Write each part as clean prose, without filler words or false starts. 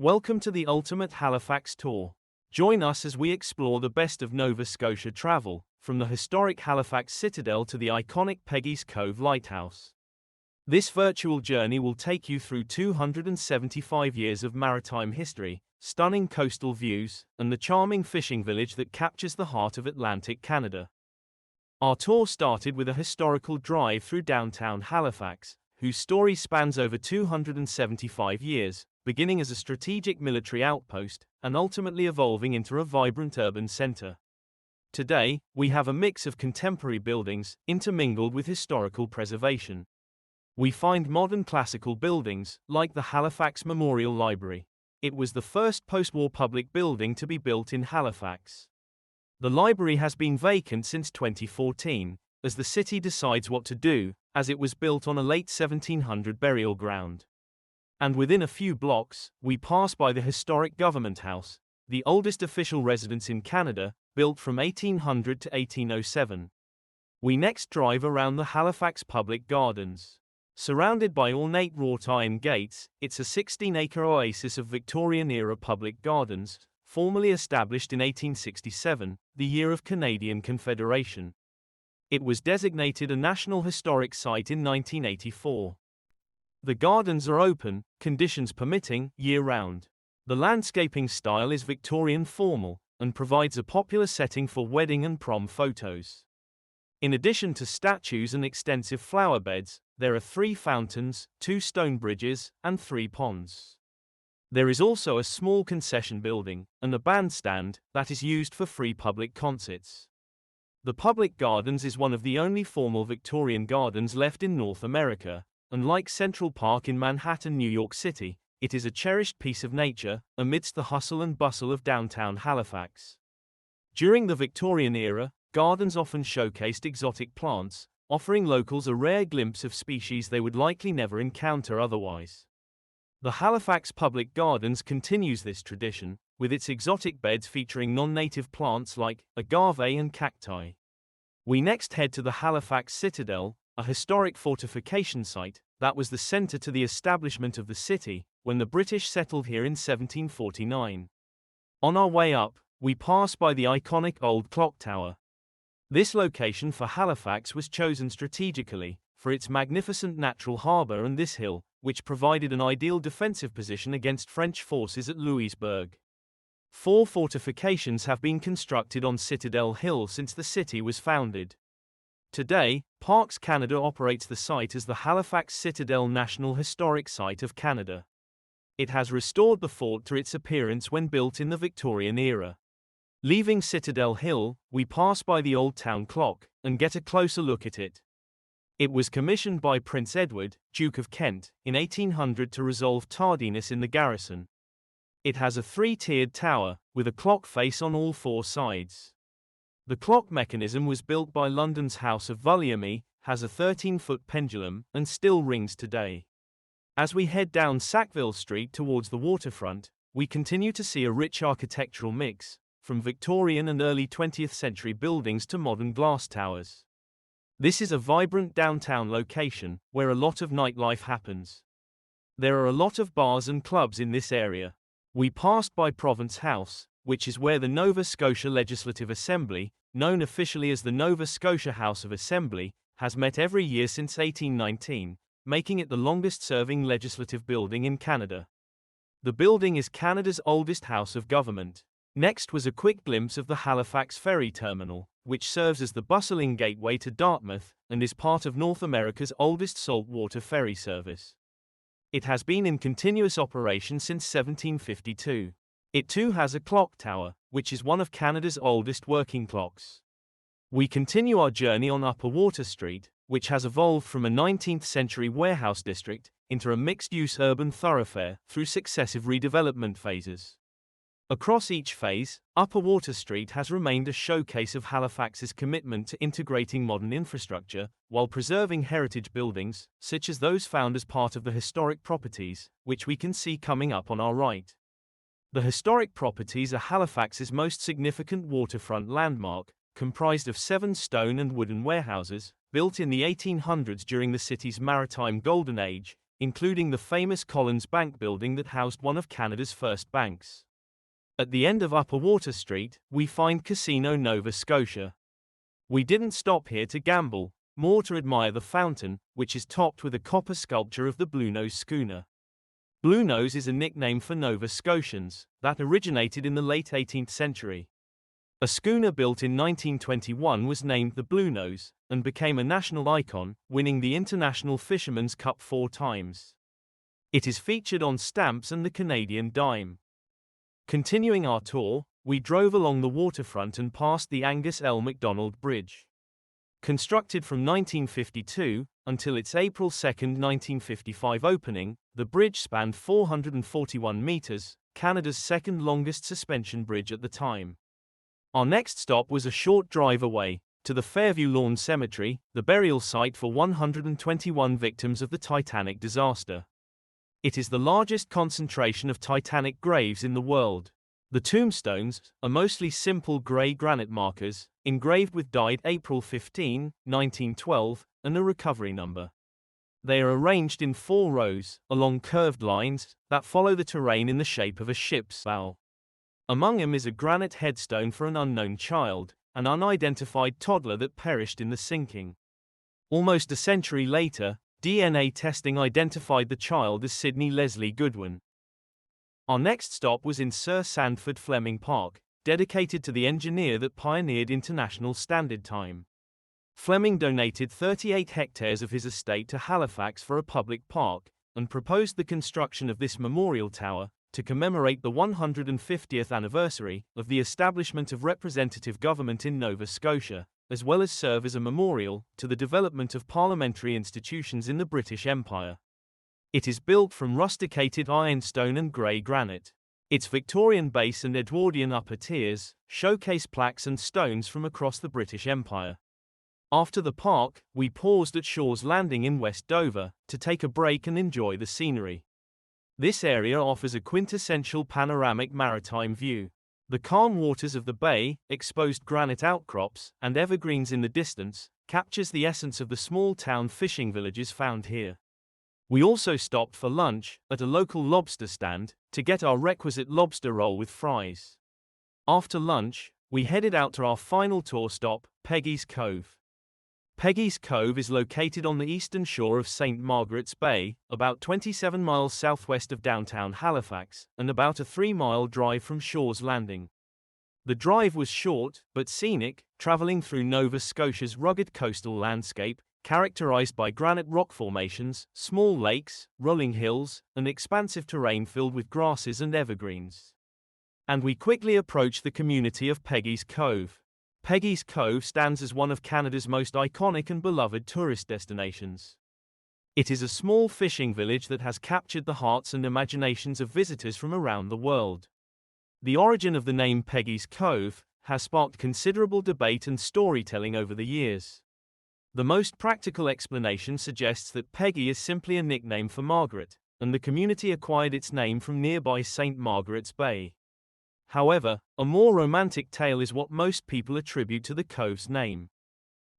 Welcome to the ultimate Halifax tour. Join us as we explore the best of Nova Scotia travel, from the historic Halifax Citadel to the iconic Peggy's Cove Lighthouse. This virtual journey will take you through 275 years of maritime history, stunning coastal views, and the charming fishing village that captures the heart of Atlantic Canada. Our tour started with a historical drive through downtown Halifax, whose story spans over 275 years, beginning as a strategic military outpost and ultimately evolving into a vibrant urban centre. Today, we have a mix of contemporary buildings intermingled with historical preservation. We find modern classical buildings, like the Halifax Memorial Library. It was the first post-war public building to be built in Halifax. The library has been vacant since 2014, as the city decides what to do, as it was built on a late 1700 burial ground. And within a few blocks, we pass by the historic Government House, the oldest official residence in Canada, built from 1800 to 1807. We next drive around the Halifax Public Gardens. Surrounded by ornate wrought iron gates, it's a 16-acre oasis of Victorian-era public gardens, formally established in 1867, the year of Canadian Confederation. It was designated a National Historic Site in 1984. The gardens are open, conditions permitting, year-round. The landscaping style is Victorian formal, and provides a popular setting for wedding and prom photos. In addition to statues and extensive flower beds, there are 3 fountains, 2 stone bridges, and 3 ponds. There is also a small concession building, and a bandstand, that is used for free public concerts. The Public Gardens is one of the only formal Victorian gardens left in North America, and like Central Park in Manhattan, New York City, it is a cherished piece of nature, amidst the hustle and bustle of downtown Halifax. During the Victorian era, gardens often showcased exotic plants, offering locals a rare glimpse of species they would likely never encounter otherwise. The Halifax Public Gardens continues this tradition, with its exotic beds featuring non-native plants like agave and cacti. We next head to the Halifax Citadel, a historic fortification site that was the center to the establishment of the city when the British settled here in 1749. On our way up, we pass by the iconic old clock tower. This location for Halifax was chosen strategically for its magnificent natural harbor and this hill, which provided an ideal defensive position against French forces at Louisbourg. 4 fortifications have been constructed on Citadel Hill since the city was founded. Today, Parks Canada operates the site as the Halifax Citadel National Historic Site of Canada. It has restored the fort to its appearance when built in the Victorian era. Leaving Citadel Hill, we pass by the Old Town Clock and get a closer look at it. It was commissioned by Prince Edward, Duke of Kent, in 1800 to resolve tardiness in the garrison. It has a 3-tiered tower, with a clock face on all 4 sides. The clock mechanism was built by London's House of Vulliamy, has a 13-foot pendulum, and still rings today. As we head down Sackville Street towards the waterfront, we continue to see a rich architectural mix, from Victorian and early 20th century buildings to modern glass towers. This is a vibrant downtown location, where a lot of nightlife happens. There are a lot of bars and clubs in this area. We passed by Province House, which is where the Nova Scotia Legislative Assembly, known officially as the Nova Scotia House of Assembly, has met every year since 1819, making it the longest-serving legislative building in Canada. The building is Canada's oldest house of government. Next was a quick glimpse of the Halifax Ferry Terminal, which serves as the bustling gateway to Dartmouth and is part of North America's oldest saltwater ferry service. It has been in continuous operation since 1752. It too has a clock tower, which is one of Canada's oldest working clocks. We continue our journey on Upper Water Street, which has evolved from a 19th-century warehouse district into a mixed-use urban thoroughfare through successive redevelopment phases. Across each phase, Upper Water Street has remained a showcase of Halifax's commitment to integrating modern infrastructure while preserving heritage buildings, such as those found as part of the historic properties, which we can see coming up on our right. The historic properties are Halifax's most significant waterfront landmark, comprised of 7 stone and wooden warehouses, built in the 1800s during the city's maritime golden age, including the famous Collins Bank building that housed one of Canada's first banks. At the end of Upper Water Street, we find Casino Nova Scotia. We didn't stop here to gamble, more to admire the fountain, which is topped with a copper sculpture of the Bluenose schooner. Bluenose is a nickname for Nova Scotians that originated in the late 18th century. A schooner built in 1921 was named the Bluenose and became a national icon, winning the International Fisherman's Cup 4 times. It is featured on stamps and the Canadian dime. Continuing our tour, we drove along the waterfront and passed the Angus Macdonald Bridge. Constructed from 1952 until its April 2, 1955 opening, the bridge spanned 441 meters, Canada's second longest suspension bridge at the time. Our next stop was a short drive away, to the Fairview Lawn Cemetery, the burial site for 121 victims of the Titanic disaster. It is the largest concentration of Titanic graves in the world. The tombstones are mostly simple grey granite markers, engraved with died April 15, 1912, and a recovery number. They are arranged in 4 rows, along curved lines, that follow the terrain in the shape of a ship's bow. Among them is a granite headstone for an unknown child, an unidentified toddler that perished in the sinking. Almost a century later, DNA testing identified the child as Sidney Leslie Goodwin. Our next stop was in Sir Sandford Fleming Park, dedicated to the engineer that pioneered International Standard Time. Fleming donated 38 hectares of his estate to Halifax for a public park, and proposed the construction of this memorial tower to commemorate the 150th anniversary of the establishment of representative government in Nova Scotia, as well as serve as a memorial to the development of parliamentary institutions in the British Empire. It is built from rusticated ironstone and grey granite. Its Victorian base and Edwardian upper tiers showcase plaques and stones from across the British Empire. After the park, we paused at Shaw's Landing in West Dover to take a break and enjoy the scenery. This area offers a quintessential panoramic maritime view. The calm waters of the bay, exposed granite outcrops, and evergreens in the distance captures the essence of the small town fishing villages found here. We also stopped for lunch at a local lobster stand to get our requisite lobster roll with fries. After lunch, we headed out to our final tour stop, Peggy's Cove. Peggy's Cove is located on the eastern shore of St. Margaret's Bay, about 27 miles southwest of downtown Halifax, and about a 3-mile drive from Shaw's Landing. The drive was short, but scenic, traveling through Nova Scotia's rugged coastal landscape, characterized by granite rock formations, small lakes, rolling hills, and expansive terrain filled with grasses and evergreens. And we quickly approached the community of Peggy's Cove. Peggy's Cove stands as one of Canada's most iconic and beloved tourist destinations. It is a small fishing village that has captured the hearts and imaginations of visitors from around the world. The origin of the name Peggy's Cove has sparked considerable debate and storytelling over the years. The most practical explanation suggests that Peggy is simply a nickname for Margaret, and the community acquired its name from nearby St. Margaret's Bay. However, a more romantic tale is what most people attribute to the cove's name.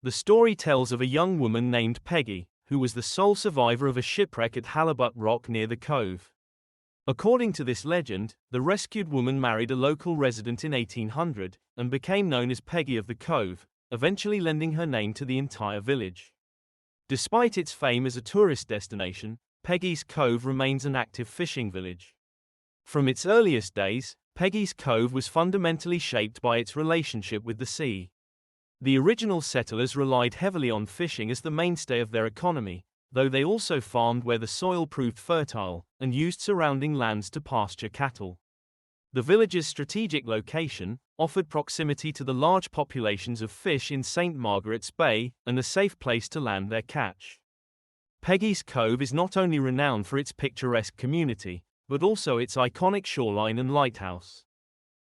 The story tells of a young woman named Peggy, who was the sole survivor of a shipwreck at Halibut Rock near the cove. According to this legend, the rescued woman married a local resident in 1800 and became known as Peggy of the Cove, eventually lending her name to the entire village. Despite its fame as a tourist destination, Peggy's Cove remains an active fishing village. From its earliest days, Peggy's Cove was fundamentally shaped by its relationship with the sea. The original settlers relied heavily on fishing as the mainstay of their economy, though they also farmed where the soil proved fertile and used surrounding lands to pasture cattle. The village's strategic location offered proximity to the large populations of fish in St. Margaret's Bay and a safe place to land their catch. Peggy's Cove is not only renowned for its picturesque community, but also its iconic shoreline and lighthouse.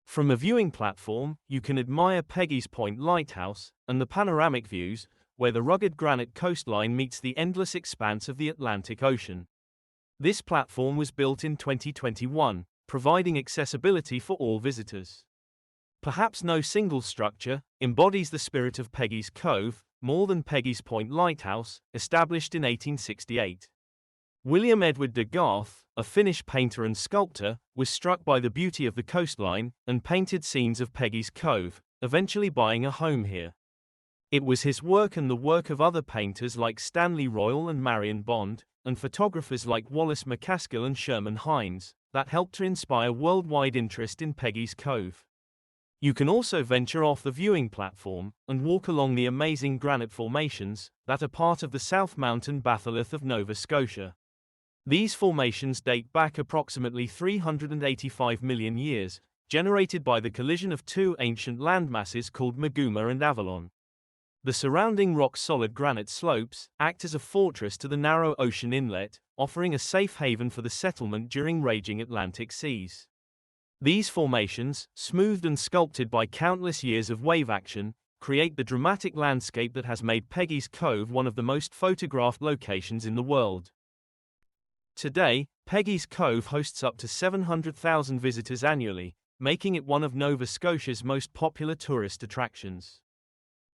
From a viewing platform, you can admire Peggy's Point Lighthouse and the panoramic views, where the rugged granite coastline meets the endless expanse of the Atlantic Ocean. This platform was built in 2021, providing accessibility for all visitors. Perhaps no single structure embodies the spirit of Peggy's Cove more than Peggy's Point Lighthouse, established in 1868. William Edward de Garth, a Finnish painter and sculptor, was struck by the beauty of the coastline and painted scenes of Peggy's Cove, eventually buying a home here. It was his work and the work of other painters like Stanley Royal and Marion Bond, and photographers like Wallace McCaskill and Sherman Hines, that helped to inspire worldwide interest in Peggy's Cove. You can also venture off the viewing platform and walk along the amazing granite formations that are part of the South Mountain Batholith of Nova Scotia. These formations date back approximately 385 million years, generated by the collision of two ancient landmasses called Maguma and Avalon. The surrounding rock-solid granite slopes act as a fortress to the narrow ocean inlet, offering a safe haven for the settlement during raging Atlantic seas. These formations, smoothed and sculpted by countless years of wave action, create the dramatic landscape that has made Peggy's Cove one of the most photographed locations in the world. Today, Peggy's Cove hosts up to 700,000 visitors annually, making it one of Nova Scotia's most popular tourist attractions.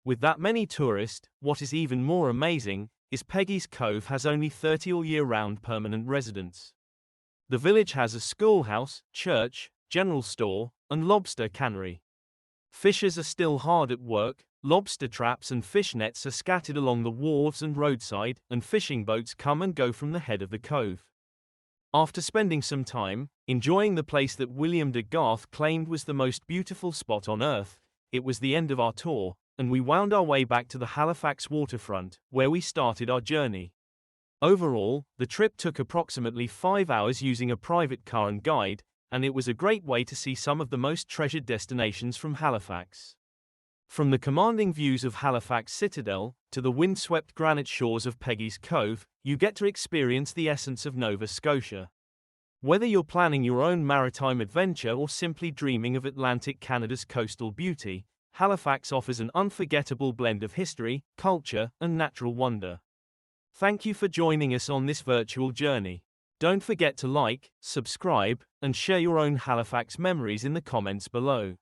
With that many tourists, what is even more amazing is Peggy's Cove has only 30 all-year-round permanent residents. The village has a schoolhouse, church, general store, and lobster cannery. Fishers are still hard at work, lobster traps and fish nets are scattered along the wharves and roadside, and fishing boats come and go from the head of the cove. After spending some time enjoying the place that William de Garth claimed was the most beautiful spot on earth, it was the end of our tour, and we wound our way back to the Halifax waterfront, where we started our journey. Overall, the trip took approximately 5 hours using a private car and guide, and it was a great way to see some of the most treasured destinations from Halifax. From the commanding views of Halifax Citadel to the windswept granite shores of Peggy's Cove, you get to experience the essence of Nova Scotia. Whether you're planning your own maritime adventure or simply dreaming of Atlantic Canada's coastal beauty, Halifax offers an unforgettable blend of history, culture, and natural wonder. Thank you for joining us on this virtual journey. Don't forget to like, subscribe, and share your own Halifax memories in the comments below.